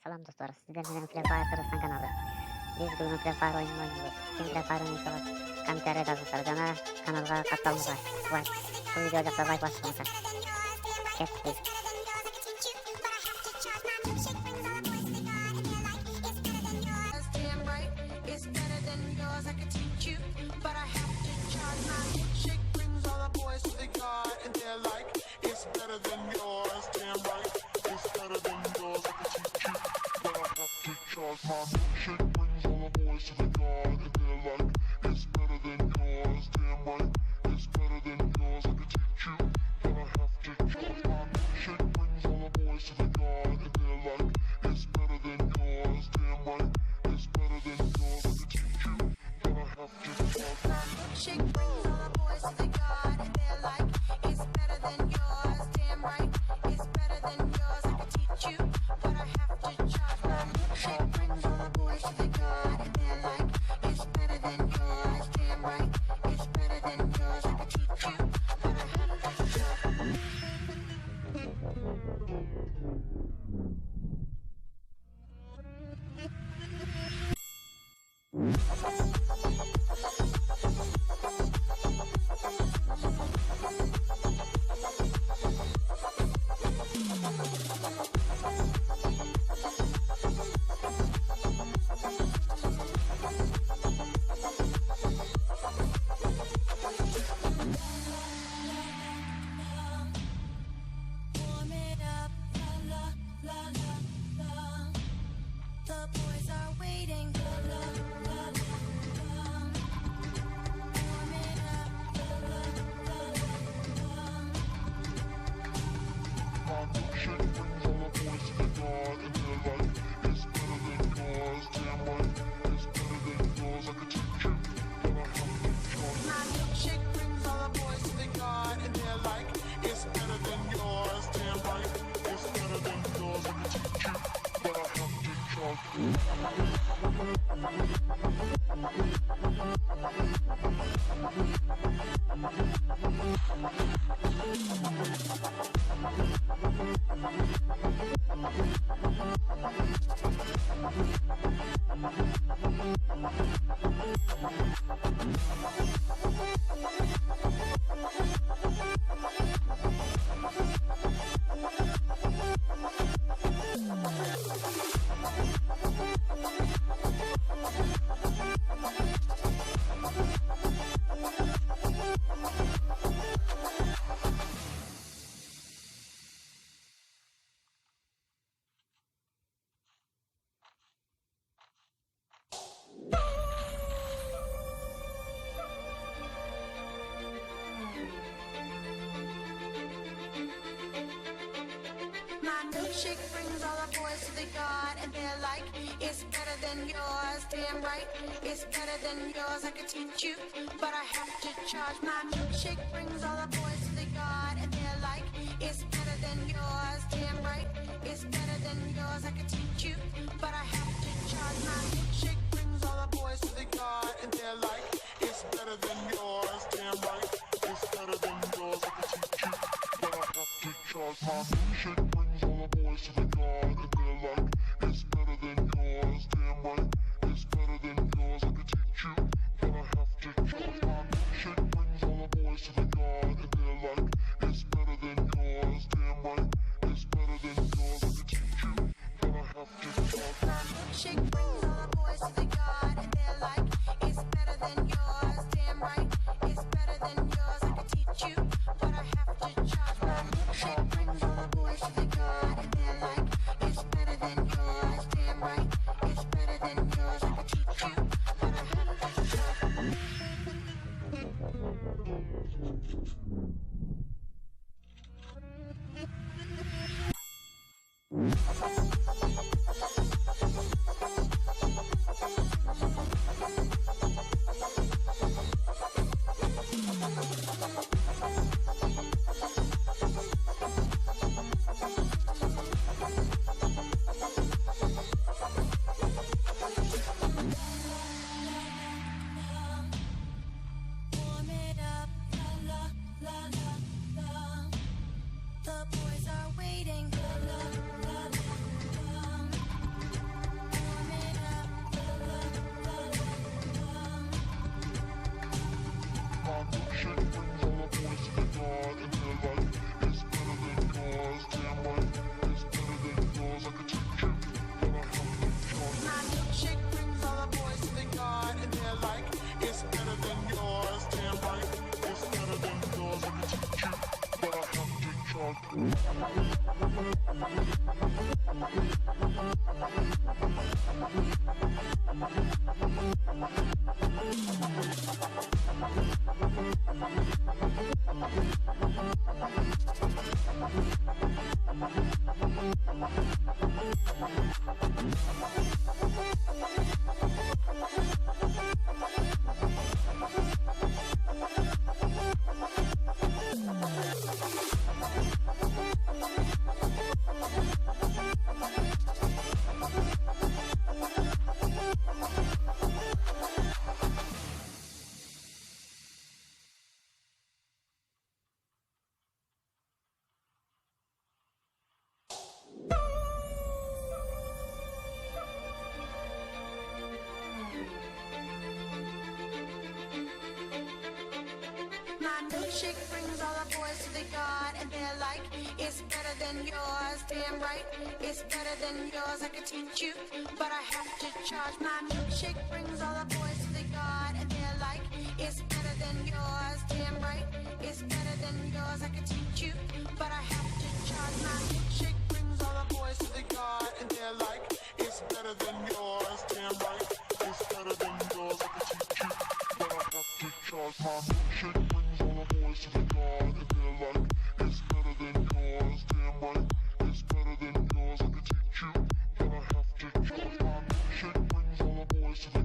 Salam do'stlar, sizlar bilan Free Fire Qirg'iziston kanali. Biz bugun Free Fire o'yin o'ynaymiz. Kim Free Fire o'ynaysa, kommentariyada do'stlar, jana kanalga qatnashinglar. Voy, bu videoga like bosinglar. Ketdik. My milkshake brings all the boys to the yard, and they're like, it's better than yours. Damn right, it's better than yours. I could teach you, but I have to charge. My milkshake brings all the boys to the yard, and they're like, it's better than yours. Damn right, it's better than yours. I could teach you, but I have to charge. My milkshake brings all the boys to the yard, and they're like, it's better than yours. Damn right, it's better than yours. I could teach you, but I have to charge. My milkshake brings all the boys to the yard, and they're like, it's better than yours. Damn right, it's better than yours. I could teach you, but I have to charge. Warm it up, la la la la la. The boys are waiting, la la la la. Warm it up, la la la la. My milkshake brings all the boys to the yard, and they're like, it's better than yours. Damn right, it's better than yours. I could teach you, but I have to charge. My milkshake brings all the boys to the yard, and they're like, It's better than yours. Damn right, it's better than yours. I could teach you, but I have to charge. my milkshake brings all the boys to the yard, and they're like, it's better than yours. Damn right, it's better than yours. I could teach you, but I have to charge. My milkshake brings all the boys to the yard, and they're like, it's better than yours. Damn right, it's better than yours. I could teach you, but I have to charge. My milkshake brings all the boys to the yard, and they're like, It's better than yours. Damn right, it's better than yours. I could teach you, but I have to charge. My milkshake brings all the boys to the yard, and they're like, it's better than yours. Damn right, it's better than yours. I could teach you, but I have to charge. My milkshake brings all the boys to the yard, and they're like, it's better than yours. Damn right, it's better than yours. I could teach you, My milkshake brings all the boys to the yard, and they're like, it's better than yours. Damn right, it's better than yours. I could teach you, but I have to charge. My milkshake brings all the boys to the yard, and they're like, it's better than yours. Damn right, it's better than yours. I could teach you, but I have to charge. My milkshake brings all the boys to the yard, and they're like, it's better than yours. Damn right, It's better than yours, I can teach you, but I have to charge. My milkshake brings all the boys to the yard, and they're like, it's better than yours. Damn right, it's better than yours, I can teach you, but I have to charge. My milkshake brings all the boys to the